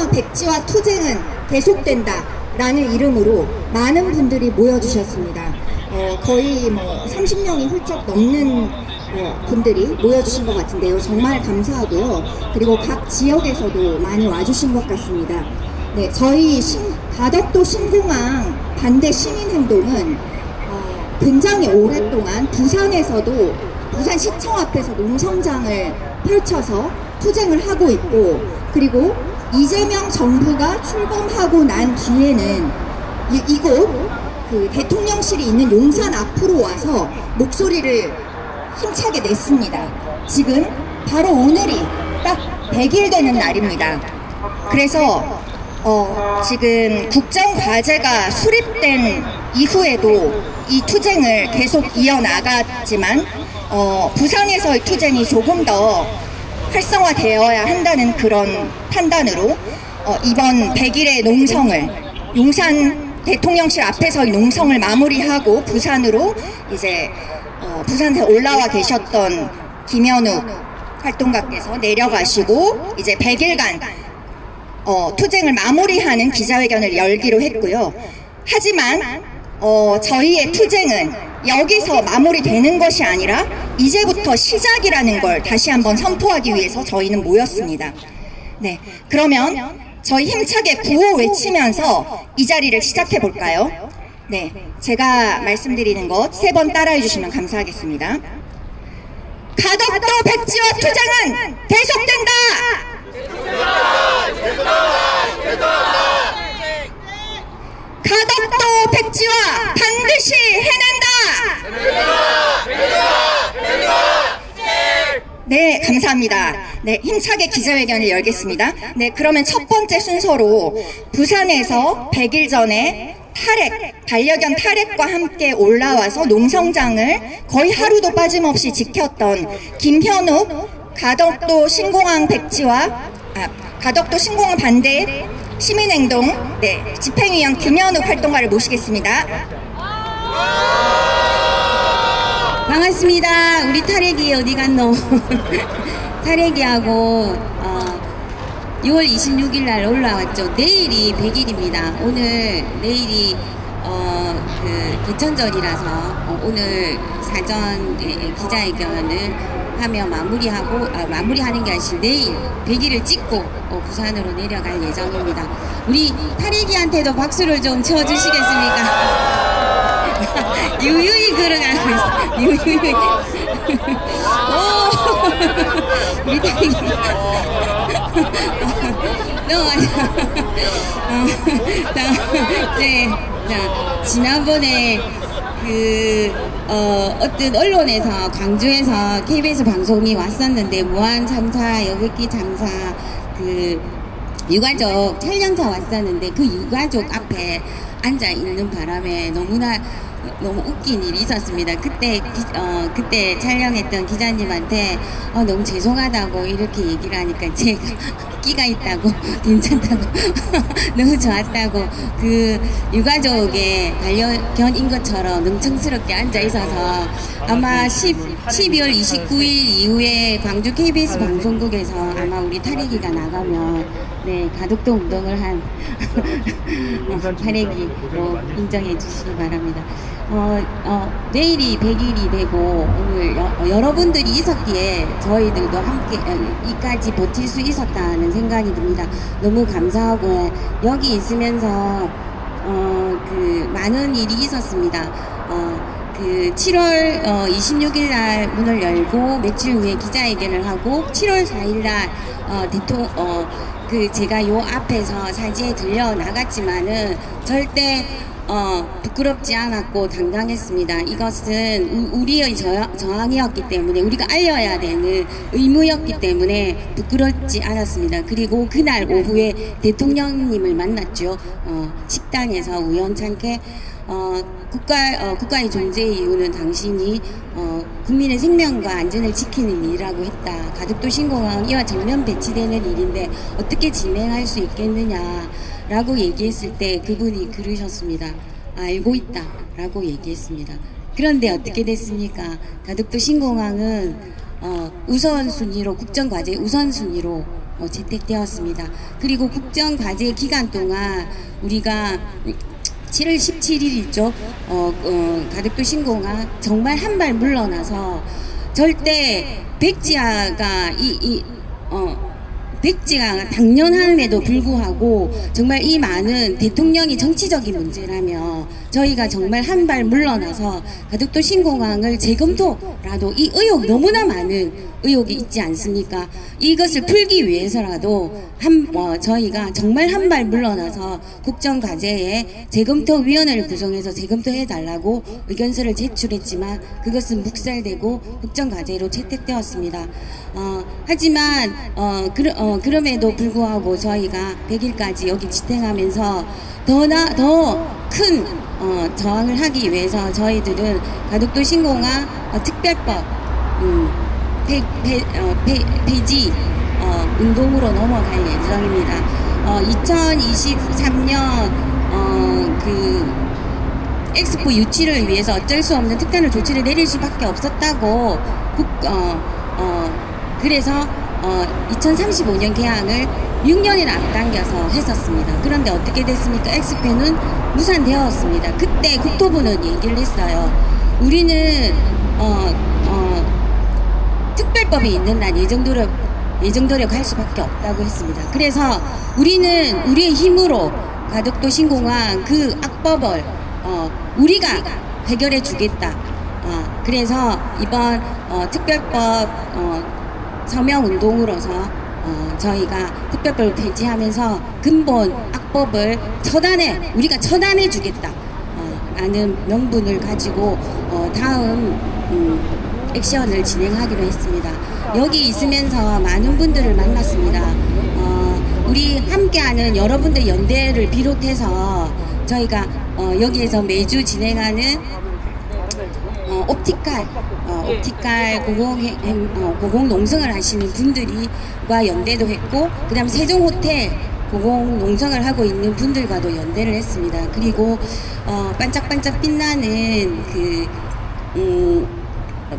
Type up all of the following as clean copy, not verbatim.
신공항 백지화 투쟁은 계속된다 라는 이름으로 많은 분들이 모여주셨습니다. 거의 뭐 30명이 훌쩍 넘는 분들이 모여주신 것 같은데요. 정말 감사하고요. 그리고 각 지역에서도 많이 와주신 것 같습니다. 네, 저희 가덕도 신공항 반대 시민행동은 굉장히 오랫동안 부산에서도 부산시청 앞에서 농성장을 펼쳐서 투쟁을 하고 있고, 그리고 이재명 정부가 출범하고 난 뒤에는 이곳 그 대통령실이 있는 용산 앞으로 와서 목소리를 힘차게 냈습니다. 지금 바로 오늘이 딱 100일 되는 날입니다. 그래서 지금 국정과제가 수립된 이후에도 이 투쟁을 계속 이어나갔지만 부산에서의 투쟁이 조금 더 활성화되어야 한다는 그런 판단으로 이번 100일의 농성을 용산 대통령실 앞에서의 농성을 마무리하고 부산으로 이제 부산에 올라와 계셨던 김현욱 활동가께서 내려가시고 이제 100일간 투쟁을 마무리하는 기자회견을 열기로 했고요. 하지만 저희의 투쟁은 여기서 마무리되는 것이 아니라 이제부터 시작이라는 걸 다시 한번 선포하기 위해서 저희는 모였습니다. 네, 그러면 저희 힘차게 구호 외치면서 이 자리를 시작해 볼까요? 네, 제가 말씀드리는 것 3번 따라해 주시면 감사하겠습니다. 가덕도 백지화 투쟁은 계속된다! 가덕도 백지화 반드시 해낸다! 네, 감사합니다. 네, 힘차게 기자회견을 열겠습니다. 네, 그러면 첫 번째 순서로 부산에서 100일 전에 반려견 타렉과 함께 올라와서 농성장을 거의 하루도 빠짐없이 지켰던 김현욱 가덕도 신공항 가덕도 신공항 반대 시민행동 집행위원 김현욱 활동가를 모시겠습니다. 반갑습니다. 우리 타렉이 어디 갔노? 타렉이하고 6월 26일 날 올라왔죠. 내일이 100일입니다. 내일이 그 개천절이라서 오늘 사전 기자회견을 하며 마무리하는 게 아니라 내일 100일을 찍고 부산으로 내려갈 예정입니다. 우리 타렉이한테도 박수를 좀 쳐주시겠습니까? 유유히 걸어가고 있어. 유유히. 오! 우리 타렉이. 너무 자, 지난번에 어떤 언론에서 광주에서 KBS 방송이 왔었는데 무한 참사, 여객기 참사 유가족 촬영차 왔었는데 그 유가족 앞에 앉아 있는 바람에 너무 웃긴 일이 있었습니다. 그때 촬영했던 기자님한테 너무 죄송하다고 이렇게 얘기를 하니까 제가 끼가 있다고 괜찮다고 너무 좋았다고 그 유가족의 반려견인 것처럼 능청스럽게 앉아 있어서 아마 12월 29일 이후에 광주 KBS 방송국에서 아마 우리 타렉이가 나가면 가덕도 운동을 한 타렉이로 인정해 주시기 바랍니다. 내일이 100일이 되고 오늘 여러분들이 있었기에 저희들도 함께 이까지 버틸 수 있었다는 생각이 듭니다. 너무 감사하고 여기 있으면서 많은 일이 있었습니다. 7월 26일 날 문을 열고 며칠 후에 기자회견을 하고 7월 4일 날 제가 요 앞에서 사지에 들려 나갔지만은 절대 부끄럽지 않았고 당당했습니다. 이것은 우리의 저항이었기 때문에 우리가 알려야 되는 의무였기 때문에 부끄럽지 않았습니다. 그리고 그날 오후에 대통령님을 만났죠. 식당에서 우연찮게 국가의 존재의 이유는 당신이 국민의 생명과 안전을 지키는 일이라고 했다. 가덕도 신공항 이와 정면 배치되는 일인데 어떻게 진행할 수 있겠느냐 라고 얘기했을 때 그분이 그러셨습니다. 알고 있다 라고 얘기했습니다. 그런데 어떻게 됐습니까? 가덕도 신공항은 우선순위로 국정과제 우선순위로 채택되었습니다. 그리고 국정과제 기간 동안 우리가 7월 17일 있죠. 가덕도 신공항 정말 한 발 물러나서 절대 백지화가 백지화가 당연함에도 불구하고 정말 이 많은 대통령이 정치적인 문제라며 저희가 정말 한 발 물러나서 가덕도 신공항을 재검토라도 이 의혹 너무나 많은 의혹이 있지 않습니까? 이것을 풀기 위해서라도 저희가 정말 한 발 물러나서 국정과제에 재검토위원회를 구성해서 재검토해달라고 의견서를 제출했지만 그것은 묵살되고 국정과제로 채택되었습니다. 하지만 그럼에도 불구하고 저희가 100일까지 여기 지탱하면서 더 큰 저항을 하기 위해서 저희들은 가덕도 신공항 특별법 폐지 운동으로 넘어갈 예정입니다. 2023년 그 엑스포 유치를 위해서 어쩔 수 없는 특단의 조치를 내릴 수밖에 없었다고 그래서 2035년 개항을 6년이나 앞당겨서 했었습니다. 그런데 어떻게 됐습니까? 엑스포는 무산되었습니다. 그때 국토부는 얘기를 했어요. 우리는 특별법이 있는 날 예정도력 할 수밖에 없다고 했습니다. 그래서 우리는 우리의 힘으로 가덕도 신공항 그 악법을 우리가 해결해 주겠다. 그래서 이번 특별법 서명 운동으로서 저희가 특별법을 폐지하면서 근본 악법을 우리가 처단해 주겠다 라는 명분을 가지고 다음 액션을 진행하기로 했습니다. 여기 있으면서 많은 분들을 만났습니다. 우리 함께하는 여러분들 연대를 비롯해서 저희가 여기에서 매주 진행하는 옵티칼 고공 농성을 하시는 분들과 연대도 했고, 그 다음 세종호텔 고공 농성을 하고 있는 분들과도 연대를 했습니다. 그리고 반짝반짝 빛나는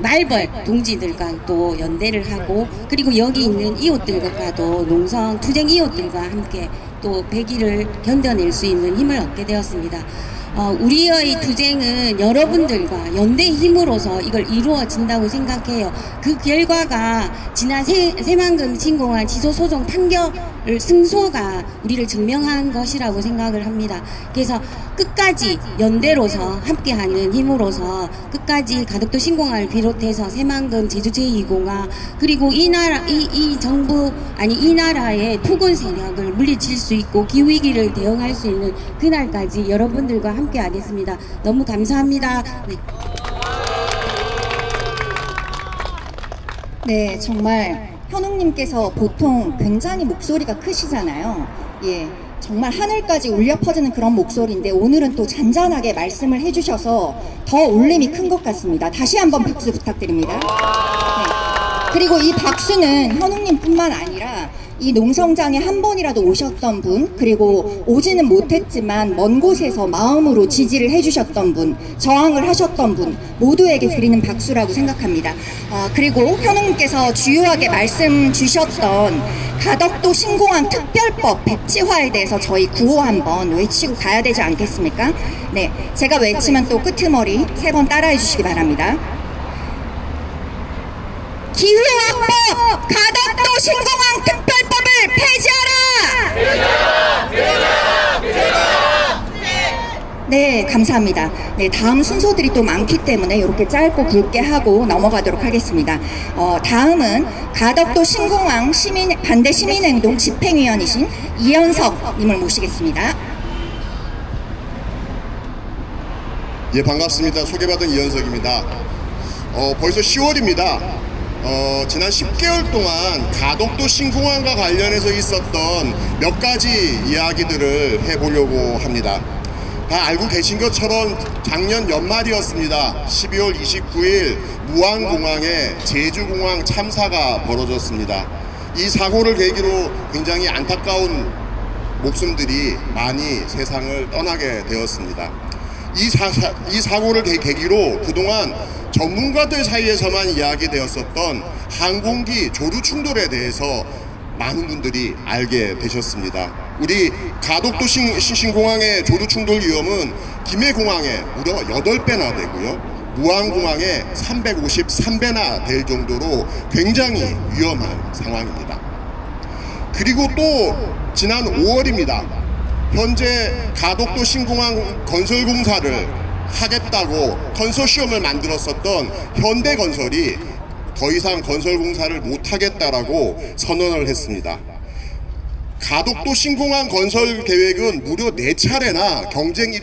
말벌 동지들과 또 연대를 하고, 그리고 여기 있는 이웃들과도 투쟁 이웃들과 함께 또 100일을 견뎌낼 수 있는 힘을 얻게 되었습니다. 우리의 투쟁은 여러분들과 연대의 힘으로서 이걸 이루어진다고 생각해요. 그 결과가 지난 새만금 신공항 지소소송 판결을 승소가 우리를 증명한 것이라고 생각을 합니다. 그래서 끝까지 연대로서 함께하는 힘으로서 끝까지 가덕도 신공항을 비롯해서 새만금 제주 제2공항 그리고 이 나라의 토군 세력을 물리칠 수 있고 기후위기를 대응할 수 있는 그날까지 여러분들과 함께 하겠습니다. 너무 감사합니다. 네. 네, 정말 현웅님께서 보통 굉장히 목소리가 크시잖아요. 예, 정말 하늘까지 울려 퍼지는 그런 목소리인데 오늘은 또 잔잔하게 말씀을 해주셔서 더 울림이 큰 것 같습니다. 다시 한번 박수 부탁드립니다. 네. 그리고 이 박수는 현웅님뿐만 아니라 이 농성장에 한 번이라도 오셨던 분, 그리고 오지는 못했지만 먼 곳에서 마음으로 지지를 해주셨던 분, 저항을 하셨던 분 모두에게 드리는 박수라고 생각합니다. 그리고 현웅님께서 주요하게 말씀 주셨던 가덕도 신공항 특별법 백지화에 대해서 저희 구호 한번 외치고 가야 되지 않겠습니까? 네, 제가 외치면 또 끄트머리 3번 따라해 주시기 바랍니다. 기후악법 가덕도 신공항 특별법을 폐지하라! 네, 감사합니다. 네, 다음 순서들이 또 많기 때문에 이렇게 짧고 굵게 하고 넘어가도록 하겠습니다. 다음은 가덕도 신공항 반대 시민행동 집행위원이신 이현석 님을 모시겠습니다. 예, 반갑습니다. 소개받은 이현석입니다. 벌써 10월입니다. 지난 10개월 동안 가덕도 신공항과 관련해서 있었던 몇 가지 이야기들을 해보려고 합니다. 다 알고 계신 것처럼 작년 연말이었습니다. 12월 29일 무안공항에 제주공항 참사가 벌어졌습니다. 이 사고를 계기로 굉장히 안타까운 목숨들이 많이 세상을 떠나게 되었습니다. 이 사고를 계기로 그동안 전문가들 사이에서만 이야기되었었던 항공기 조류 충돌에 대해서 많은 분들이 알게 되셨습니다. 우리 가덕도 신공항의 조류 충돌 위험은 김해공항에 무려 8배나 되고요. 무안공항에 353배나 될 정도로 굉장히 위험한 상황입니다. 그리고 또 지난 5월입니다. 현재 가덕도 신공항 건설공사를 하겠다고 컨소시엄을 만들었었던 현대건설이 더 이상 건설공사를 못하겠다라고 선언을 했습니다. 가덕도 신공항 건설 계획은 무려 4차례나 경쟁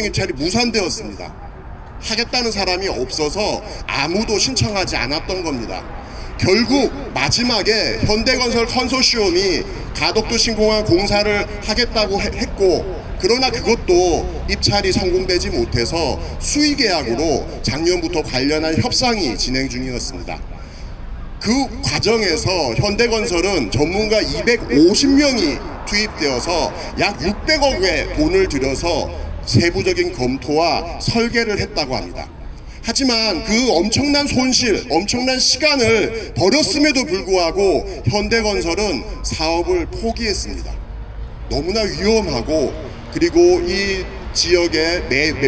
입찰이 무산되었습니다. 하겠다는 사람이 없어서 아무도 신청하지 않았던 겁니다. 결국 마지막에 현대건설 컨소시엄이 가덕도 신공항 공사를 하겠다고 했고, 그러나 그것도 입찰이 성공되지 못해서 수의계약으로 작년부터 관련한 협상이 진행 중이었습니다. 그 과정에서 현대건설은 전문가 250명이 투입되어서 약 600억의 돈을 들여서 세부적인 검토와 설계를 했다고 합니다. 하지만 그 엄청난 손실, 엄청난 시간을 버렸음에도 불구하고 현대건설은 사업을 포기했습니다. 너무나 위험하고, 그리고 이 지역에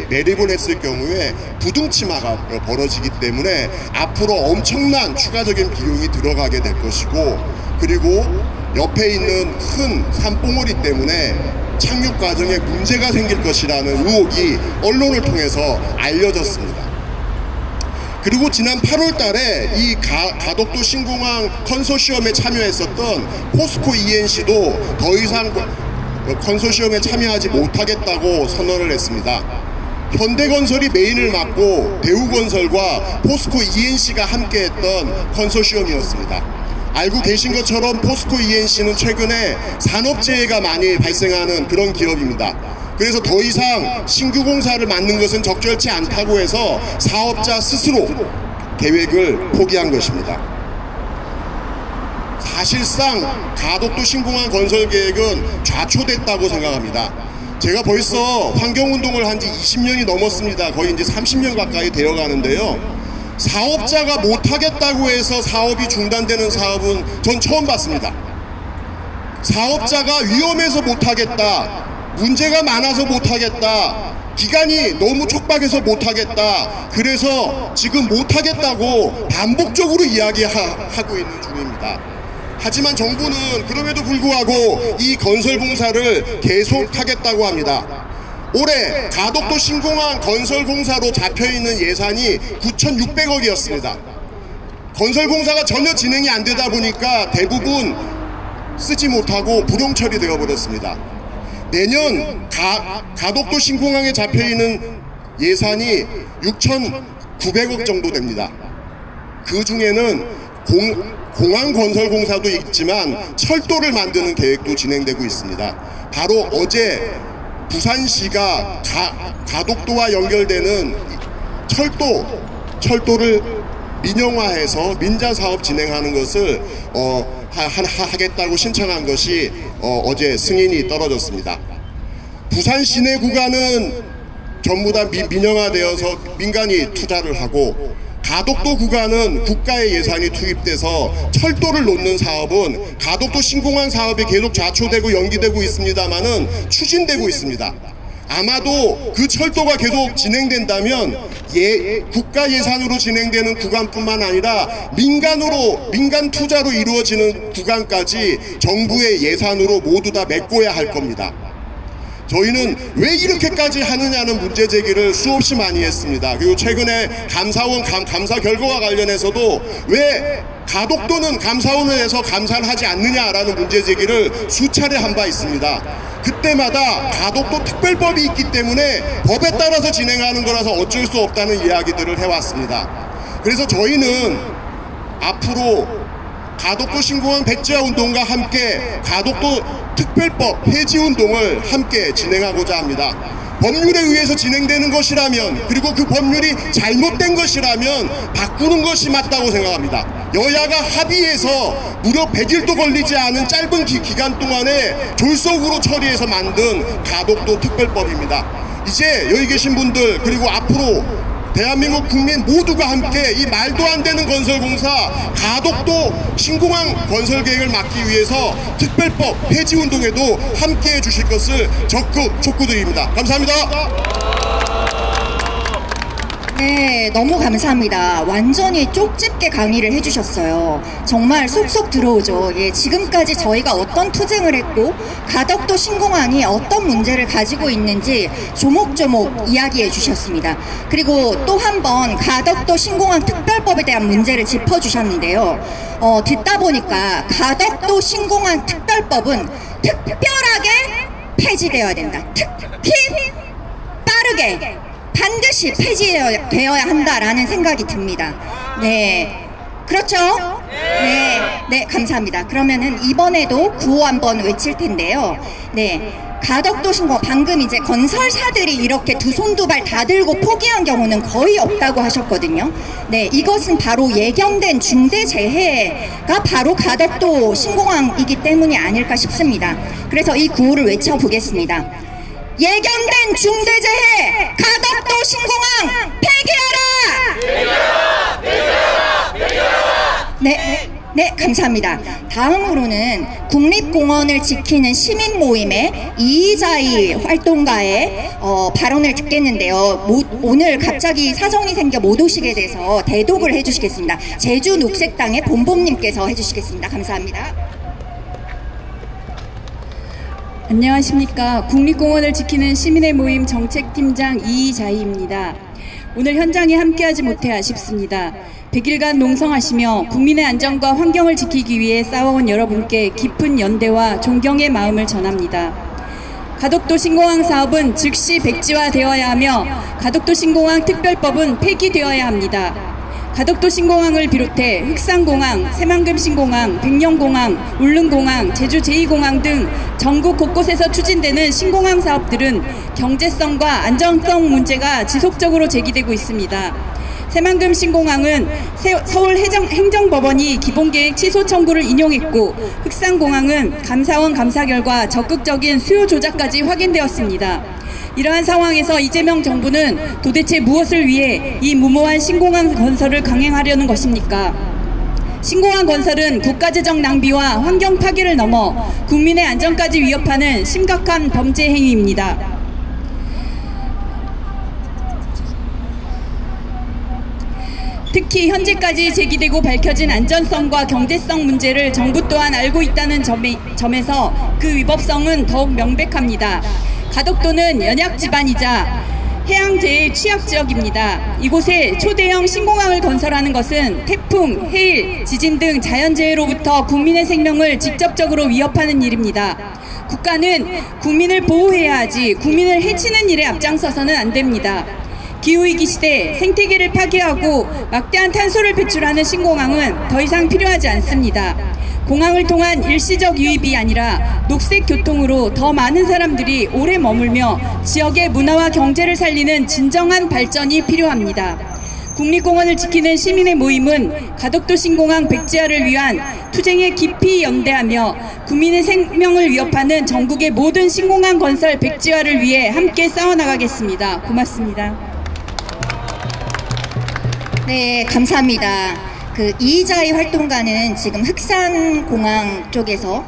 매립을 했을 경우에 부등치마가 벌어지기 때문에 앞으로 엄청난 추가적인 비용이 들어가게 될 것이고, 그리고 옆에 있는 큰 산봉우리 때문에 착륙 과정에 문제가 생길 것이라는 의혹이 언론을 통해서 알려졌습니다. 그리고 지난 8월 달에 이 가덕도 신공항 컨소시엄에 참여했었던 포스코 ENC도 더 이상 컨소시엄에 참여하지 못하겠다고 선언을 했습니다. 현대건설이 메인을 맡고 대우건설과 포스코 ENC가 함께했던 컨소시엄이었습니다. 알고 계신 것처럼 포스코 ENC는 최근에 산업재해가 많이 발생하는 그런 기업입니다. 그래서 더 이상 신규 공사를 맡는 것은 적절치 않다고 해서 사업자 스스로 계획을 포기한 것입니다. 사실상 가덕도 신공항 건설 계획은 좌초됐다고 생각합니다. 제가 벌써 환경운동을 한 지 20년이 넘었습니다. 거의 이제 30년 가까이 되어 가는데요. 사업자가 못하겠다고 해서 사업이 중단되는 사업은 전 처음 봤습니다. 사업자가 위험해서 못하겠다, 문제가 많아서 못하겠다, 기간이 너무 촉박해서 못하겠다, 그래서 지금 못하겠다고 반복적으로 이야기하고 있는 중입니다. 하지만 정부는 그럼에도 불구하고 이 건설 공사를 계속하겠다고 합니다. 올해 가덕도 신공항 건설 공사로 잡혀있는 예산이 9,600억이었습니다. 건설 공사가 전혀 진행이 안 되다 보니까 대부분 쓰지 못하고 불용 처리되어 버렸습니다. 내년 가덕도 신공항에 잡혀있는 예산이 6,900억 정도 됩니다. 그 중에는 공항 건설 공사도 있지만 철도를 만드는 계획도 진행되고 있습니다. 바로 어제 부산시가 가덕도와 연결되는 철도를 민영화해서 민자사업 진행하는 것을 하겠다고 신청한 것이 어제 승인이 떨어졌습니다. 부산 시내 구간은 전부 다 민영화되어서 민간이 투자를 하고, 가덕도 구간은 국가의 예산이 투입돼서 철도를 놓는 사업은 가덕도 신공항 사업이 계속 좌초되고 연기되고 있습니다만은 추진되고 있습니다. 아마도 그 철도가 계속 진행된다면 국가 예산으로 진행되는 구간뿐만 아니라 민간 투자로 이루어지는 구간까지 정부의 예산으로 모두 다 메꿔야 할 겁니다. 저희는 왜 이렇게까지 하느냐는 문제 제기를 수없이 많이 했습니다. 그리고 최근에 감사원 감사 결과와 관련해서도 왜 가덕도는 감사원에서 감사를 하지 않느냐라는 문제 제기를 수차례 한 바 있습니다. 그때마다 가덕도 특별법이 있기 때문에 법에 따라서 진행하는 거라서 어쩔 수 없다는 이야기들을 해왔습니다. 그래서 저희는 앞으로 가덕도 신공항 백지화 운동과 함께 가덕도 특별법 해지 운동을 함께 진행하고자 합니다. 법률에 의해서 진행되는 것이라면, 그리고 그 법률이 잘못된 것이라면 바꾸는 것이 맞다고 생각합니다. 여야가 합의해서 무려 100일도 걸리지 않은 짧은 기간 동안에 졸속으로 처리해서 만든 가덕도 특별법입니다. 이제 여기 계신 분들, 그리고 앞으로 대한민국 국민 모두가 함께 이 말도 안 되는 건설공사 가덕도 신공항 건설 계획을 막기 위해서 특별법 폐지 운동에도 함께 해주실 것을 적극 촉구드립니다. 감사합니다. 네, 너무 감사합니다. 완전히 쪽집게 강의를 해주셨어요. 정말 쏙쏙 들어오죠. 예, 지금까지 저희가 어떤 투쟁을 했고 가덕도 신공항이 어떤 문제를 가지고 있는지 조목조목 이야기해 주셨습니다. 그리고 또 한 번 가덕도 신공항 특별법에 대한 문제를 짚어주셨는데요. 듣다 보니까 가덕도 신공항 특별법은 특별하게 폐지되어야 된다. 특히 빠르게 반드시 폐지되어야 한다라는 생각이 듭니다. 네, 그렇죠? 네, 감사합니다. 그러면은 이번에도 구호 한번 외칠 텐데요. 네, 가덕도 신공항, 방금 이제 건설사들이 이렇게 두 손 두 발 다 들고 포기한 경우는 거의 없다고 하셨거든요. 네, 이것은 바로 예견된 중대재해가 바로 가덕도 신공항이기 때문이 아닐까 싶습니다. 그래서 이 구호를 외쳐보겠습니다. 예견된 중대재해 가덕도 신공항 폐기하라! 네, 감사합니다. 다음으로는 국립공원을 지키는 시민 모임의 이자희 활동가의 발언을 듣겠는데요. 오늘 갑자기 사정이 생겨 못 오시게 돼서 대독을 해주시겠습니다. 제주녹색당의 봄봄님께서 해주시겠습니다. 감사합니다. 안녕하십니까. 국립공원을 지키는 시민의 모임 정책팀장 이자희입니다. 오늘 현장에 함께하지 못해 아쉽습니다. 100일간 농성하시며 국민의 안전과 환경을 지키기 위해 싸워온 여러분께 깊은 연대와 존경의 마음을 전합니다. 가덕도 신공항 사업은 즉시 백지화되어야 하며 가덕도 신공항 특별법은 폐기되어야 합니다. 가덕도 신공항을 비롯해 흑산공항, 새만금 신공항, 백령공항, 울릉공항, 제주 제2공항 등 전국 곳곳에서 추진되는 신공항 사업들은 경제성과 안전성 문제가 지속적으로 제기되고 있습니다. 새만금 신공항은 서울행정법원이 기본계획 취소 청구를 인용했고 흑산공항은 감사원 감사 결과 적극적인 수요 조작까지 확인되었습니다. 이러한 상황에서 이재명 정부는 도대체 무엇을 위해 이 무모한 신공항 건설을 강행하려는 것입니까? 신공항 건설은 국가재정 낭비와 환경 파괴를 넘어 국민의 안전까지 위협하는 심각한 범죄 행위입니다. 특히 현재까지 제기되고 밝혀진 안전성과 경제성 문제를 정부 또한 알고 있다는 점에서 그 위법성은 더욱 명백합니다. 가덕도는 연약 지반이자 해양재해 취약지역입니다. 이곳에 초대형 신공항을 건설하는 것은 태풍, 해일, 지진 등 자연재해로부터 국민의 생명을 직접적으로 위협하는 일입니다. 국가는 국민을 보호해야 하지 국민을 해치는 일에 앞장서서는 안 됩니다. 기후위기 시대 생태계를 파괴하고 막대한 탄소를 배출하는 신공항은 더 이상 필요하지 않습니다. 공항을 통한 일시적 유입이 아니라 녹색 교통으로 더 많은 사람들이 오래 머물며 지역의 문화와 경제를 살리는 진정한 발전이 필요합니다. 국립공원을 지키는 시민의 모임은 가덕도 신공항 백지화를 위한 투쟁에 깊이 연대하며 국민의 생명을 위협하는 전국의 모든 신공항 건설 백지화를 위해 함께 싸워나가겠습니다. 고맙습니다. 네, 감사합니다. 이자희 활동가는 지금 흑산공항 쪽에서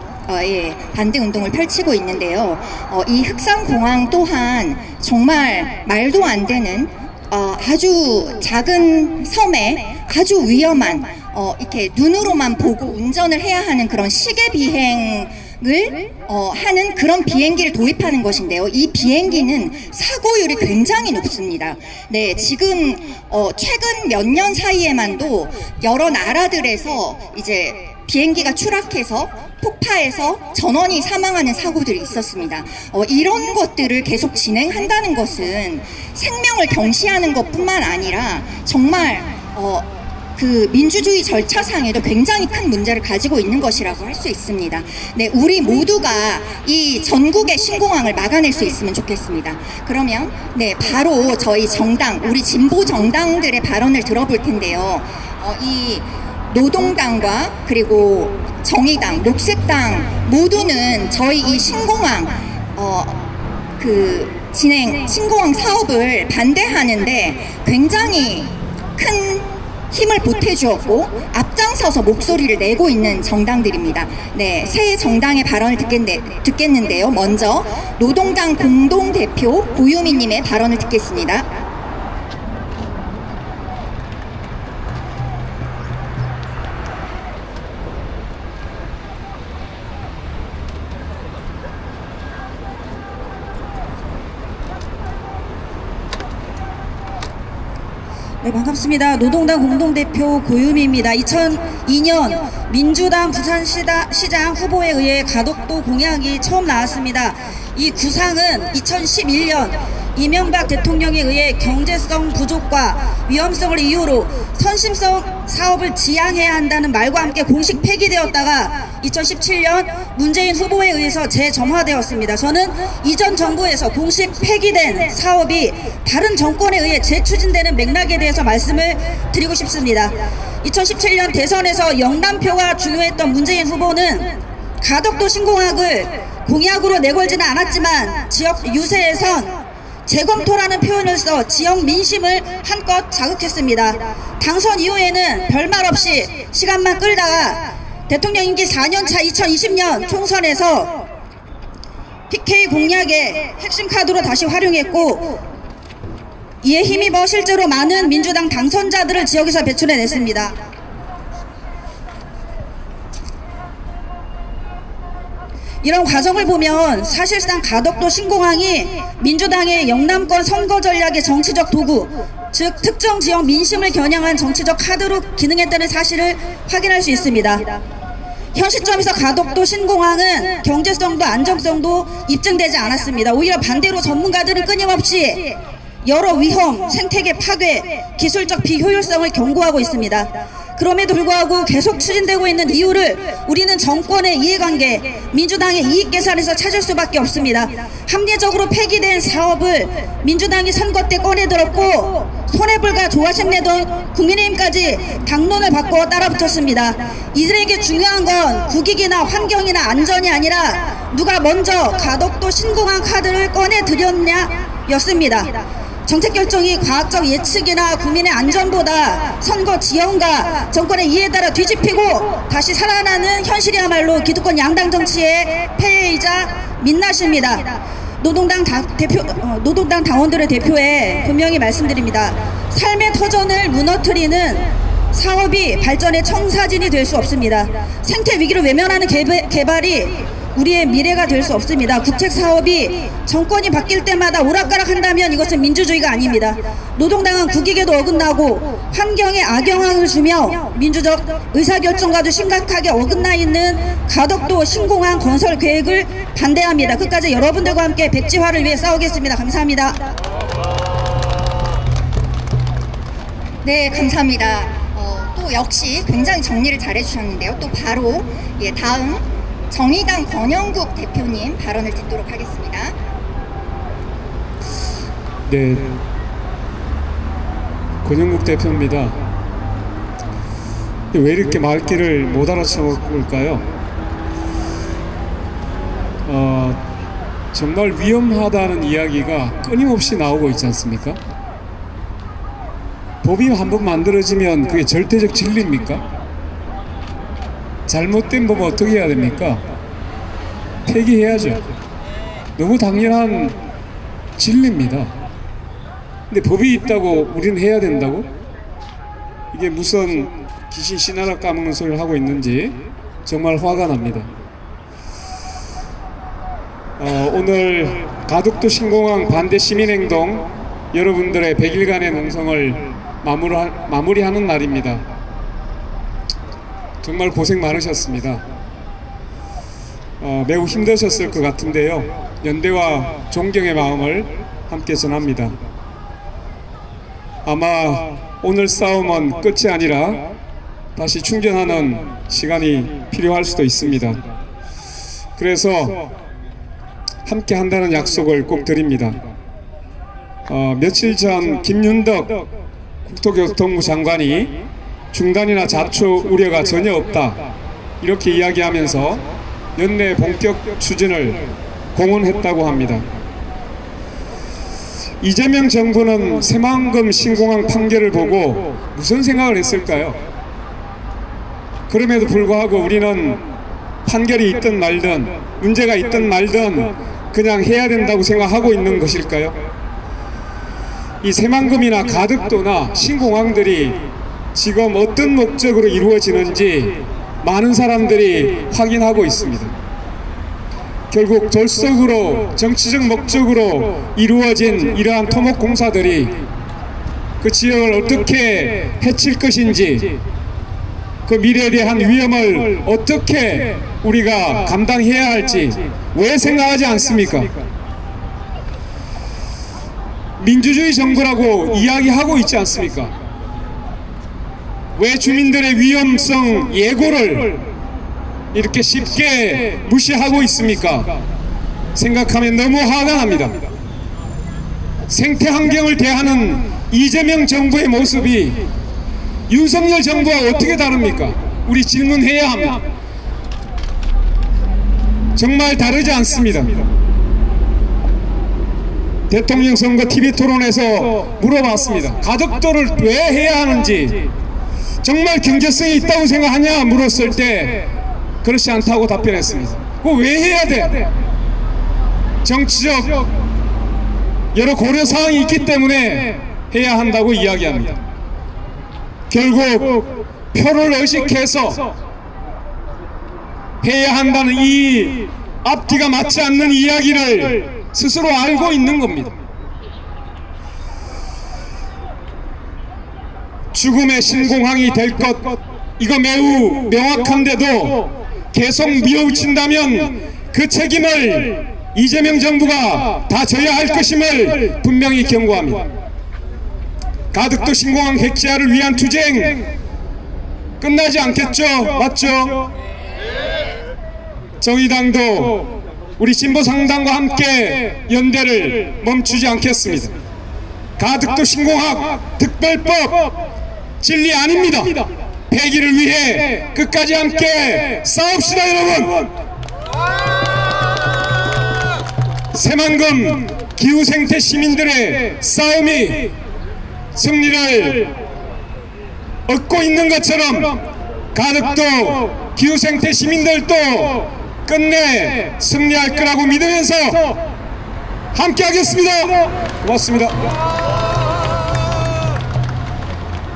반대 운동을 펼치고 있는데요. 이 흑산공항 또한 정말 말도 안 되는 아주 작은 섬에 아주 위험한 이렇게 눈으로만 보고 운전을 해야 하는 그런 시계 비행을 하는 그런 비행기를 도입하는 것인데요. 이 비행기는 사고율이 굉장히 높습니다. 네, 지금 최근 몇 년 사이에만도 여러 나라들에서 이제 비행기가 추락해서 폭파해서 전원이 사망하는 사고들이 있었습니다. 이런 것들을 계속 진행한다는 것은 생명을 경시하는 것뿐만 아니라 정말 그 민주주의 절차상에도 굉장히 큰 문제를 가지고 있는 것이라고 할 수 있습니다. 네, 우리 모두가 이 전국의 신공항을 막아낼 수 있으면 좋겠습니다. 그러면 네, 바로 저희 정당, 우리 진보 정당들의 발언을 들어볼 텐데요. 이 노동당과 그리고 정의당, 녹색당 모두는 저희 이 신공항 신공항 사업을 반대하는데 굉장히 큰 힘을 보태주었고 앞장서서 목소리를 내고 있는 정당들입니다. 네, 새 정당의 발언을 듣겠는데요. 먼저 노동당 공동대표 고유미님의 발언을 듣겠습니다. 네, 반갑습니다. 노동당 공동대표 고유미입니다. 2002년 민주당 부산시장 후보에 의해 가덕도 공약이 처음 나왔습니다. 이 구상은 2011년 이명박 대통령에 의해 경제성 부족과 위험성을 이유로 선심성 사업을 지양해야 한다는 말과 함께 공식 폐기되었다가 2017년 문재인 후보에 의해서 재점화되었습니다. 저는 이전 정부에서 공식 폐기된 사업이 다른 정권에 의해 재추진되는 맥락에 대해서 말씀을 드리고 싶습니다. 2017년 대선에서 영남표가 중요했던 문재인 후보는 가덕도 신공항을 공약으로 내걸지는 않았지만 지역 유세에선 재검토라는 표현을 써 지역 민심을 한껏 자극했습니다. 당선 이후에는 별말 없이 시간만 끌다가 대통령 임기 4년차 2020년 총선에서 PK 공약의 핵심 카드로 다시 활용했고 이에 힘입어 실제로 많은 민주당 당선자들을 지역에서 배출해냈습니다. 이런 과정을 보면 사실상 가덕도 신공항이 민주당의 영남권 선거 전략의 정치적 도구, 즉 특정 지역 민심을 겨냥한 정치적 카드로 기능했다는 사실을 확인할 수 있습니다. 현 시점에서 가덕도 신공항은 경제성도 안정성도 입증되지 않았습니다. 오히려 반대로 전문가들은 끊임없이 여러 위험, 생태계 파괴, 기술적 비효율성을 경고하고 있습니다. 그럼에도 불구하고 계속 추진되고 있는 이유를 우리는 정권의 이해관계, 민주당의 이익 계산에서 찾을 수밖에 없습니다. 합리적으로 폐기된 사업을 민주당이 선거 때 꺼내들었고 손해불과 조화심 내던 국민의힘까지 당론을 바꿔 따라붙었습니다. 이들에게 중요한 건 국익이나 환경이나 안전이 아니라 누가 먼저 가덕도 신공항 카드를 꺼내들였냐 였습니다. 정책 결정이 과학적 예측이나 국민의 안전보다 선거 지형과 정권의 이해에 따라 뒤집히고 다시 살아나는 현실이야말로 기득권 양당 정치의 폐해이자 민낯입니다. 노동당 당원들의 대표에 분명히 말씀드립니다. 삶의 터전을 무너뜨리는 사업이 발전의 청사진이 될 수 없습니다. 생태 위기를 외면하는 개발이 우리의 미래가 될 수 없습니다. 국책 사업이 정권이 바뀔 때마다 오락가락한다면 이것은 민주주의가 아닙니다. 노동당은 국익에도 어긋나고 환경에 악영향을 주며 민주적 의사결정과도 심각하게 어긋나 있는 가덕도 신공항 건설 계획을 반대합니다. 끝까지 여러분들과 함께 백지화를 위해 싸우겠습니다. 감사합니다. 네, 감사합니다. 또 역시 굉장히 정리를 잘 해주셨는데요. 또 바로 다음 정의당 권영국 대표님 발언을 듣도록 하겠습니다. 네, 권영국 대표입니다. 왜 이렇게 말귀를 못 알아채볼까요? 정말 위험하다는 이야기가 끊임없이 나오고 있지 않습니까? 법이 한번 만들어지면 그게 절대적 진리입니까? 잘못된 법 어떻게 해야 됩니까? 폐기해야죠. 너무 당연한 진리입니다. 근데 법이 있다고 우리는 해야 된다고? 이게 무슨 귀신 씨나라 까먹는 소리를 하고 있는지 정말 화가 납니다. 오늘 가덕도 신공항 반대 시민행동 여러분들의 100일간의 농성을 마무리하는 날입니다. 정말 고생 많으셨습니다. 매우 힘드셨을 것 같은데요. 연대와 존경의 마음을 함께 전합니다. 아마 오늘 싸움은 끝이 아니라 다시 충전하는 시간이 필요할 수도 있습니다. 그래서 함께 한다는 약속을 꼭 드립니다. 며칠 전 김윤덕 국토교통부 장관이 중단이나 자초 우려가 전혀 없다 이렇게 이야기하면서 연내 본격 추진을 공언했다고 합니다. 이재명 정부는 새만금 신공항 판결을 보고 무슨 생각을 했을까요? 그럼에도 불구하고 우리는 판결이 있든 말든 문제가 있든 말든 그냥 해야 된다고 생각하고 있는 것일까요? 이 새만금이나 가덕도나 신공항들이 지금 어떤 목적으로 이루어지는지 많은 사람들이 확인하고 있습니다. 결국 졸속으로 정치적 목적으로 이루어진 이러한 토목공사들이 그 지역을 어떻게 해칠 것인지, 그 미래에 대한 위험을 어떻게 우리가 감당해야 할지 왜 생각하지 않습니까? 민주주의 정부라고 이야기하고 있지 않습니까? 왜 주민들의 위험성 예고를 이렇게 쉽게 무시하고 있습니까? 생각하면 너무 화가 납니다. 생태 환경을 대하는 이재명 정부의 모습이 윤석열 정부와 어떻게 다릅니까? 우리 질문해야 합니다. 정말 다르지 않습니다. 대통령 선거 TV 토론에서 물어봤습니다. 가덕도를 왜 해야 하는지, 정말 경제성이 있다고 생각하냐 물었을 때 그렇지 않다고 답변했습니다. 그거 왜 해야 돼? 정치적 여러 고려사항이 있기 때문에 해야 한다고 이야기합니다. 결국 표를 의식해서 해야 한다는 이 앞뒤가 맞지 않는 이야기를 스스로 알고 있는 겁니다. 죽음의 신공항이 될 것, 이거 매우 명확한데도 계속 밀어붙인다면 그 책임을 이재명 정부가 다 져야 할 것임을 분명히 경고합니다. 가덕도 신공항 해체를 위한 투쟁 끝나지 않겠죠? 맞죠? 정의당도 우리 진보상당과 함께 연대를 멈추지 않겠습니다. 가덕도 신공항 특별법 진리 아닙니다. 폐기를 위해 끝까지 함께 싸웁시다, 여러분. 새만금 기후생태 시민들의 싸움이 승리를 얻고 있는 것처럼 가덕도 기후생태 시민들도 끝내 승리할 거라고 믿으면서 함께 하겠습니다. 고맙습니다.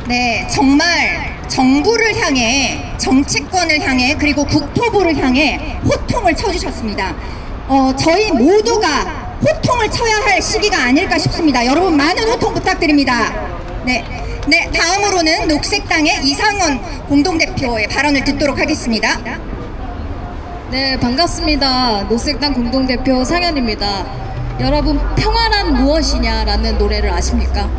네, 정말 정부를 향해, 정치권을 향해, 그리고 국토부를 향해 호통을 쳐주셨습니다. 저희 모두가 호통을 쳐야 할 시기가 아닐까 싶습니다. 여러분 많은 호통 부탁드립니다. 네, 다음으로는 녹색당의 이상원 공동대표의 발언을 듣도록 하겠습니다. 네, 반갑습니다. 녹색당 공동대표 상현입니다. 여러분, 평화란 무엇이냐라는 노래를 아십니까?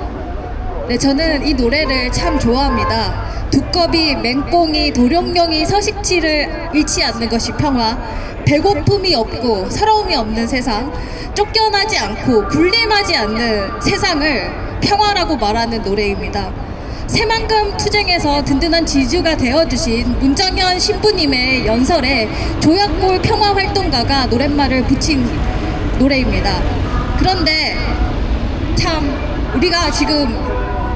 네, 저는 이 노래를 참 좋아합니다. 두꺼비, 맹꽁이, 도룡뇽이 서식지를 잃지 않는 것이 평화, 배고픔이 없고 서러움이 없는 세상, 쫓겨나지 않고 군림하지 않는 세상을 평화라고 말하는 노래입니다. 새만금 투쟁에서 든든한 지주가 되어주신 문정현 신부님의 연설에 조약골 평화활동가가 노랫말을 붙인 노래입니다. 그런데 참 우리가 지금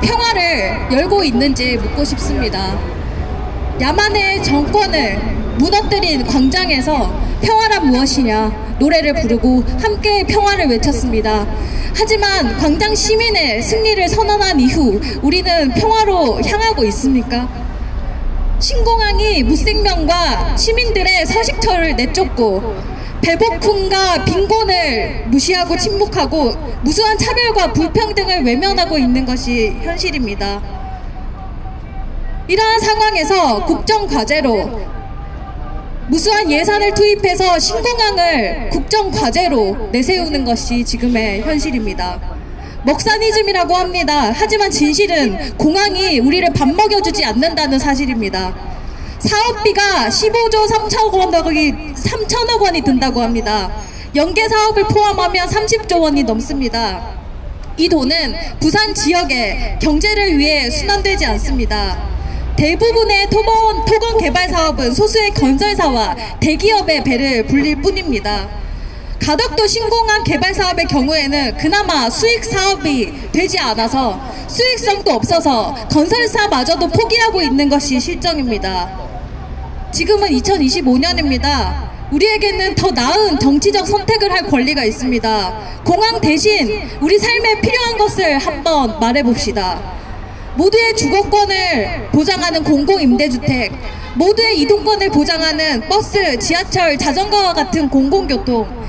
평화를 열고 있는지 묻고 싶습니다. 야만의 정권을 무너뜨린 광장에서 평화란 무엇이냐 노래를 부르고 함께 평화를 외쳤습니다. 하지만 광장 시민의 승리를 선언한 이후 우리는 평화로 향하고 있습니까? 신공항이 무생명과 시민들의 서식처를 내쫓고 배고픔과 빈곤을 무시하고 침묵하고 무수한 차별과 불평등을 외면하고 있는 것이 현실입니다. 이러한 상황에서 국정과제로 무수한 예산을 투입해서 신공항을 국정과제로 내세우는 것이 지금의 현실입니다. 먹사니즘이라고 합니다. 하지만 진실은 공항이 우리를 밥 먹여주지 않는다는 사실입니다. 사업비가 15조 3천억 원이 든다고 합니다. 연계 사업을 포함하면 30조 원이 넘습니다. 이 돈은 부산 지역의 경제를 위해 순환되지 않습니다. 대부분의 토건 개발 사업은 소수의 건설사와 대기업의 배를 불릴 뿐입니다. 가덕도 신공항 개발 사업의 경우에는 그나마 수익 사업이 되지 않아서 수익성도 없어서 건설사마저도 포기하고 있는 것이 실정입니다. 지금은 2025년입니다. 우리에게는 더 나은 정치적 선택을 할 권리가 있습니다. 공항 대신 우리 삶에 필요한 것을 한번 말해봅시다. 모두의 주거권을 보장하는 공공임대주택, 모두의 이동권을 보장하는 버스, 지하철, 자전거와 같은 공공교통,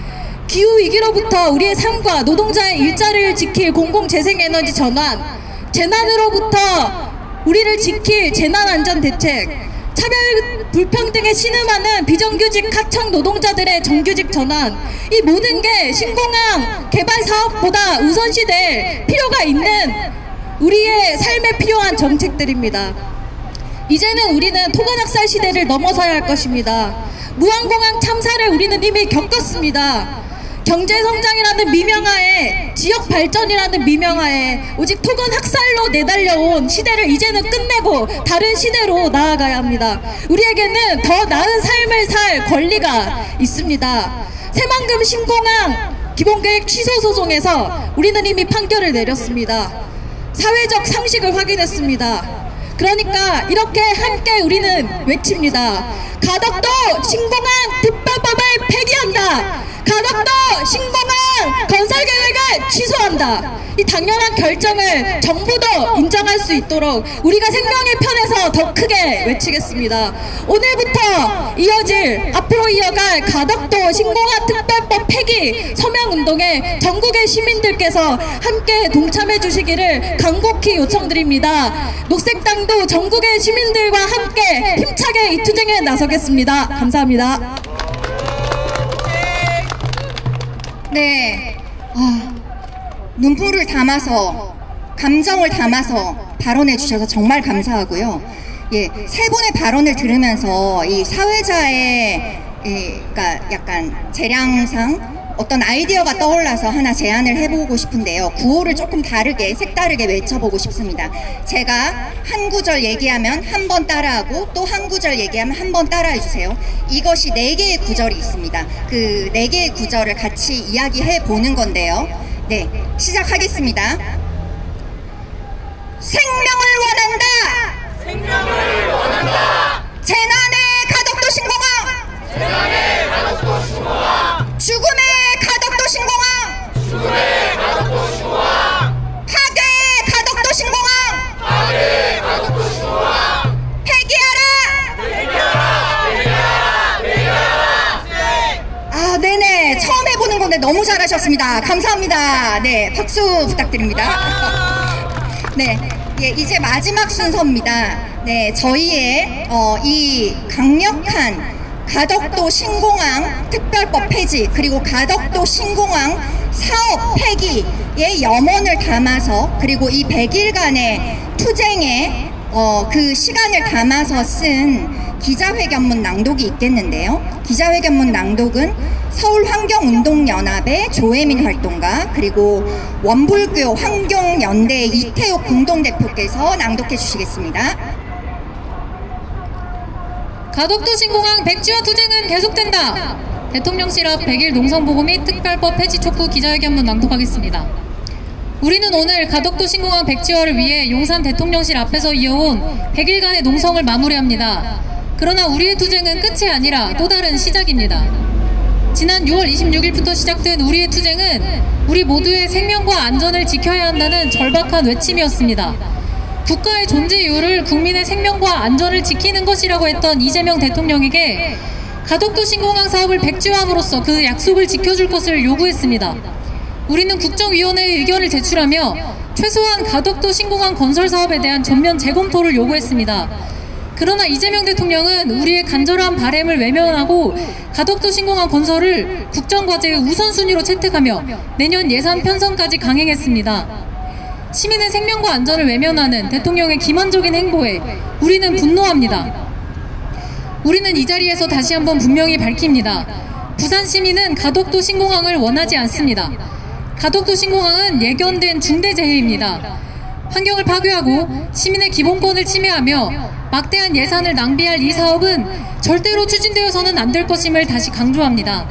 기후위기로부터 우리의 삶과 노동자의 일자리를 지킬 공공재생에너지 전환, 재난으로부터 우리를 지킬 재난안전대책, 차별 불평등에 신음하는 비정규직 하청 노동자들의 정규직 전환, 이 모든 게 신공항 개발 사업보다 우선시될 필요가 있는 우리의 삶에 필요한 정책들입니다. 이제는 우리는 토건학살 시대를 넘어서야 할 것입니다. 무안공항 참사를 우리는 이미 겪었습니다. 경제성장이라는 미명하에, 지역발전이라는 미명하에 오직 토건학살로 내달려온 시대를 이제는 끝내고 다른 시대로 나아가야 합니다. 우리에게는 더 나은 삶을 살 권리가 있습니다. 새만금 신공항 기본계획 취소 소송에서 우리는 이미 판결을 내렸습니다. 사회적 상식을 확인했습니다. 그러니까 이렇게 함께 우리는 외칩니다. 가덕도 신공항 특별법을 폐기한다. 가덕도 신공항 건설계획을 취소한다. 이 당연한 결정을 정부도 인정할 수 있도록 우리가 생명의 편에서 더 크게 외치겠습니다. 오늘부터 앞으로 이어갈 가덕도 신공항 특별법 폐기 서명운동에 전국의 시민들께서 함께 동참해 주시기를 간곡히 요청드립니다. 녹색당도 전국의 시민들과 함께 힘차게 이 투쟁에 나서겠습니다. 감사합니다. 네, 눈물을 담아서, 감정을 담아서 발언해 주셔서 정말 감사하고요. 예, 세 분의 발언을 들으면서 이 사회자의 그러니까 약간 재량상 어떤 아이디어가 떠올라서 하나 제안을 해보고 싶은데요. 구호를 조금 다르게, 색다르게 외쳐보고 싶습니다. 제가 한 구절 얘기하면 한 번 따라하고 또 한 구절 얘기하면 한 번 따라해주세요. 이것이 4개의 구절이 있습니다. 그 4개의 구절을 같이 이야기해 보는 건데요. 네, 시작하겠습니다. 생명을 원한다! 생명을 원한다! 재난의 가덕도 신공항! 재난의 가덕도 신공항! 죽음의 가덕도 신공항! 죽음의 가덕도 신공항! 파괴의 가덕도 신공항! 파괴의 가덕도 신공항! 폐기하라! 폐기하라! 폐기하라! 폐기하라! 아, 네네. 처음 해보는 건데 너무 잘하셨습니다. 감사합니다. 네, 박수 부탁드립니다. 네, 예, 이제 마지막 순서입니다. 네, 저희의 이 강력한 가덕도 신공항 특별법 폐지 그리고 가덕도 신공항 사업 폐기의 염원을 담아서 그리고 이 100일간의 투쟁에 그 시간을 담아서 쓴 기자회견문 낭독이 있겠는데요. 기자회견문 낭독은 서울환경운동연합의 조혜민 활동가 그리고 원불교 환경연대 이태욱 공동대표께서 낭독해 주시겠습니다. 가덕도 신공항 백지화 투쟁은 계속된다. 대통령실 앞 100일 농성보고 및 특별법 폐지 촉구 기자회견문 낭독하겠습니다. 우리는 오늘 가덕도 신공항 백지화를 위해 용산 대통령실 앞에서 이어온 100일간의 농성을 마무리합니다. 그러나 우리의 투쟁은 끝이 아니라 또 다른 시작입니다. 지난 6월 26일부터 시작된 우리의 투쟁은 우리 모두의 생명과 안전을 지켜야 한다는 절박한 외침이었습니다. 국가의 존재 이유를 국민의 생명과 안전을 지키는 것이라고 했던 이재명 대통령에게 가덕도 신공항 사업을 백지화함으로써 그 약속을 지켜줄 것을 요구했습니다. 우리는 국정위원회에 의견을 제출하며 최소한 가덕도 신공항 건설 사업에 대한 전면 재검토를 요구했습니다. 그러나 이재명 대통령은 우리의 간절한 바람을 외면하고 가덕도 신공항 건설을 국정과제의 우선순위로 채택하며 내년 예산 편성까지 강행했습니다. 시민의 생명과 안전을 외면하는 대통령의 기만적인 행보에 우리는 분노합니다. 우리는 이 자리에서 다시 한번 분명히 밝힙니다. 부산 시민은 가덕도 신공항을 원하지 않습니다. 가덕도 신공항은 예견된 중대재해입니다. 환경을 파괴하고 시민의 기본권을 침해하며 막대한 예산을 낭비할 이 사업은 절대로 추진되어서는 안 될 것임을 다시 강조합니다.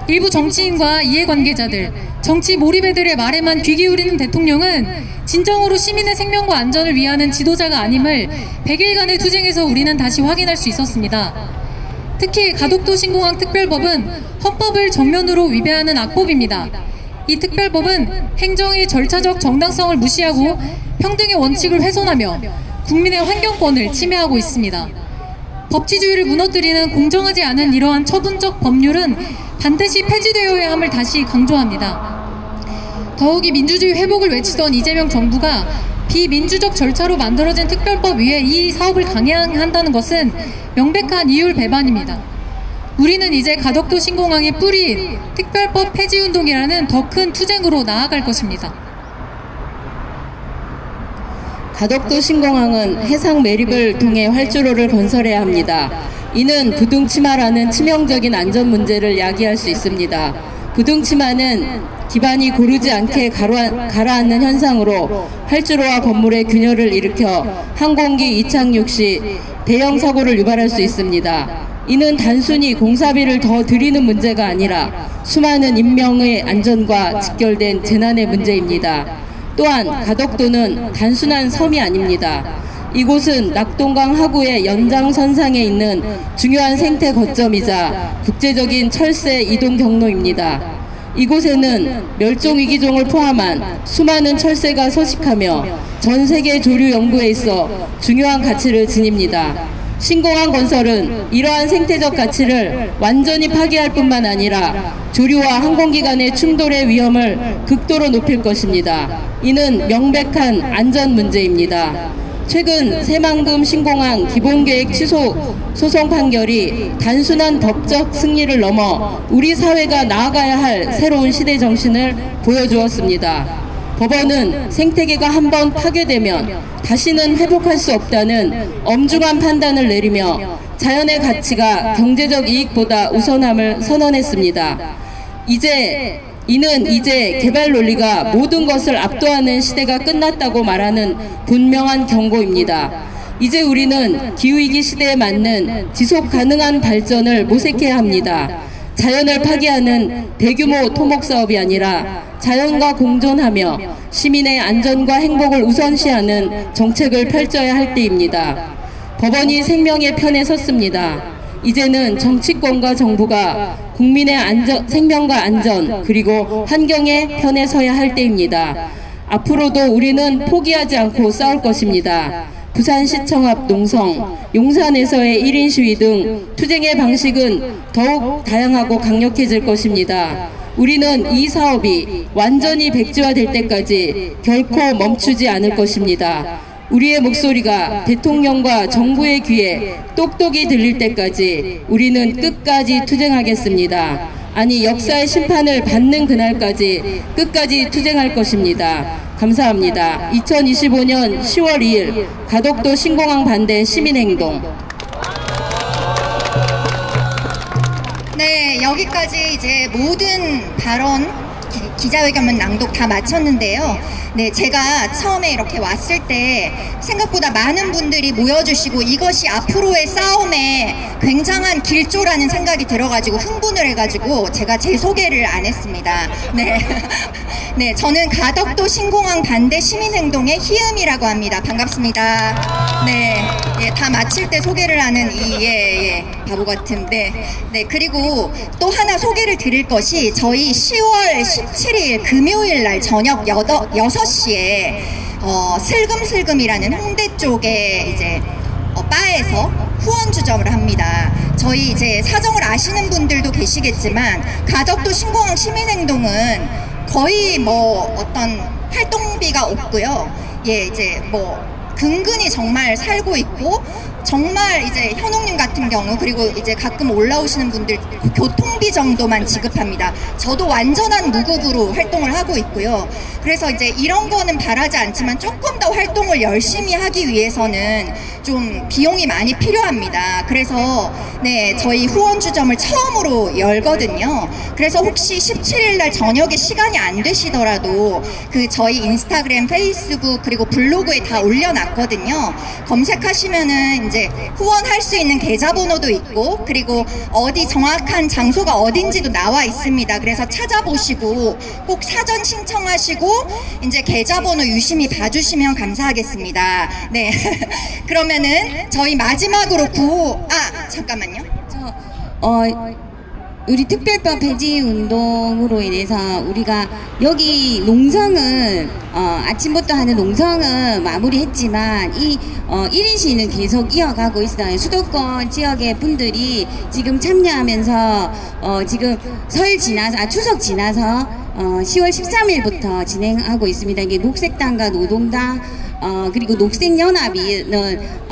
일부 정치인과 이해관계자들, 정치 몰입애들의 말에만 귀 기울이는 대통령은 진정으로 시민의 생명과 안전을 위하는 지도자가 아님을 100일간의 투쟁에서 우리는 다시 확인할 수 있었습니다. 특히 가덕도 신공항 특별법은 헌법을 정면으로 위배하는 악법입니다. 이 특별법은 행정의 절차적 정당성을 무시하고 평등의 원칙을 훼손하며 국민의 환경권을 침해하고 있습니다. 법치주의를 무너뜨리는 공정하지 않은 이러한 처분적 법률은 반드시 폐지되어야 함을 다시 강조합니다. 더욱이 민주주의 회복을 외치던 이재명 정부가 비민주적 절차로 만들어진 특별법 위에 이 사업을 강행한다는 것은 명백한 이율 배반입니다. 우리는 이제 가덕도 신공항의 뿌리인 특별법 폐지운동이라는 더 큰 투쟁으로 나아갈 것입니다. 가덕도 신공항은 해상 매립을 통해 활주로를 건설해야 합니다. 이는 부등치마라는 치명적인 안전 문제를 야기할 수 있습니다. 부등치마는 기반이 고르지 않게 가라앉는 현상으로 활주로와 건물의 균열을 일으켜 항공기 이착륙 시 대형 사고를 유발할 수 있습니다. 이는 단순히 공사비를 더 들이는 문제가 아니라 수많은 인명의 안전과 직결된 재난의 문제입니다. 또한 가덕도는 단순한 섬이 아닙니다. 이곳은 낙동강 하구의 연장선상에 있는 중요한 생태 거점이자 국제적인 철새 이동 경로입니다. 이곳에는 멸종위기종을 포함한 수많은 철새가 서식하며 전 세계 조류 연구에 있어 중요한 가치를 지닙니다. 신공항 건설은 이러한 생태적 가치를 완전히 파괴할 뿐만 아니라 조류와 항공기 간의 충돌의 위험을 극도로 높일 것입니다. 이는 명백한 안전 문제입니다. 최근 새만금 신공항 기본계획 취소 소송 판결이 단순한 법적 승리를 넘어 우리 사회가 나아가야 할 새로운 시대 정신을 보여주었습니다. 법원은 생태계가 한번 파괴되면 다시는 회복할 수 없다는 엄중한 판단을 내리며 자연의 가치가 경제적 이익보다 우선함을 선언했습니다. 이는 이제 개발 논리가 모든 것을 압도하는 시대가 끝났다고 말하는 분명한 경고입니다. 이제 우리는 기후위기 시대에 맞는 지속 가능한 발전을 모색해야 합니다. 자연을 파괴하는 대규모 토목 사업이 아니라 자연과 공존하며 시민의 안전과 행복을 우선시하는 정책을 펼쳐야 할 때입니다. 법원이 생명의 편에 섰습니다. 이제는 정치권과 정부가 국민의 생명과 안전 그리고 환경의 편에 서야 할 때입니다. 앞으로도 우리는 포기하지 않고 싸울 것입니다. 부산시청 앞 농성, 용산에서의 1인 시위 등 투쟁의 방식은 더욱 다양하고 강력해질 것입니다. 우리는 이 사업이 완전히 백지화될 때까지 결코 멈추지 않을 것입니다. 우리의 목소리가 대통령과 정부의 귀에 똑똑히 들릴 때까지 우리는 끝까지 투쟁하겠습니다. 아니, 역사의 심판을 받는 그날까지 끝까지 투쟁할 것입니다. 감사합니다. 2025년 10월 2일 가덕도 신공항 반대 시민행동. 네, 여기까지 이제 모든 발언 기자회견문 낭독 다 마쳤는데요. 네, 제가 처음에 이렇게 왔을 때 생각보다 많은 분들이 모여주시고 이것이 앞으로의 싸움에 굉장한 길조라는 생각이 들어가지고 흥분을 해가지고 제가 제 소개를 안 했습니다. 네, 네, 저는 가덕도 신공항 반대 시민행동의 희음이라고 합니다. 반갑습니다. 네, 예, 다 마칠 때 소개를 하는 이 바보 같은. 네, 그리고 또 하나 소개를 드릴 것이 저희 10월 17일 금요일 날 저녁 6시에 슬금슬금이라는 홍대 쪽에 이제 바에서 후원 주점을 합니다. 저희 이제 사정을 아시는 분들도 계시겠지만 가덕도 신공항 시민행동은 거의 뭐 어떤 활동비가 없고요. 예, 이제 뭐 근근히 정말 살고 있고 정말 이제 현옥님 같은 경우 그리고 이제 가끔 올라오시는 분들 교통비 정도만 지급합니다. 저도 완전한 무급으로 활동을 하고 있고요. 그래서 이제 이런 거는 바라지 않지만 조금 더 활동을 열심히 하기 위해서는 좀 비용이 많이 필요합니다. 그래서 네, 저희 후원 주점을 처음으로 열거든요. 그래서 혹시 17일 날 저녁에 시간이 안 되시더라도 그 저희 인스타그램, 페이스북 그리고 블로그에 다 올려놨거든요. 검색하시면은 이제 후원할 수 있는 계좌번호도 있고, 그리고 어디 정확한 장소가 어딘지도 나와 있습니다. 그래서 찾아보시고 꼭 사전 신청하시고 이제 계좌번호 유심히 봐주시면 감사하겠습니다. 네. 그러면은 저희 마지막으로 잠깐만요. 우리 특별법 폐지 운동으로 인해서 우리가 여기 농성은 아침부터 하는 농성은 마무리했지만 이 1인 시위는 계속 이어가고 있어요. 수도권 지역의 분들이 지금 참여하면서 지금 추석 지나서 10월 13일부터 진행하고 있습니다. 이게 녹색당과 노동당 그리고 녹색연합이는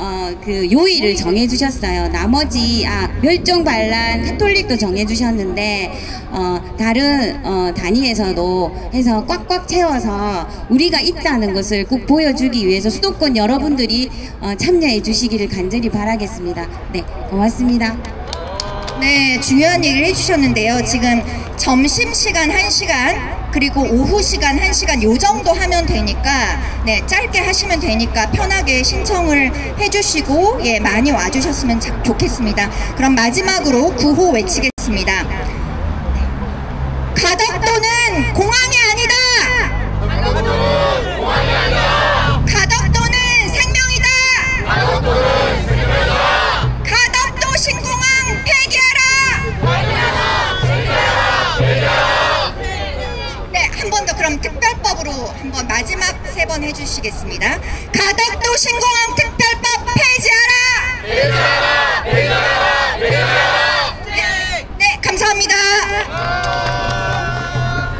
그 요일을 정해주셨어요. 나머지 멸종반란 카톨릭도 정해주셨는데 다른 단위에서도 해서 꽉꽉 채워서 우리가 있다는 것을 꼭 보여주기 위해서 수도권 여러분들이 참여해 주시기를 간절히 바라겠습니다. 네, 고맙습니다. 네, 중요한 얘기를 해주셨는데요. 지금 점심시간 1시간 그리고 오후 시간 1시간 요 정도 하면 되니까 네, 짧게 하시면 되니까 편하게 신청을 해주시고 예, 많이 와주셨으면 좋겠습니다. 그럼 마지막으로 구호 외치겠습니다. 가덕도는 공항이 아니다! 가덕도는 공항이 아니다! 가덕도는 생명이다! 가덕도는 생명이다! 가덕도 신공항 폐기하라! 네, 한 번 더 그럼 특별법으로 한번 마지막 3번 해주시겠습니다. 가덕도 신공항 특별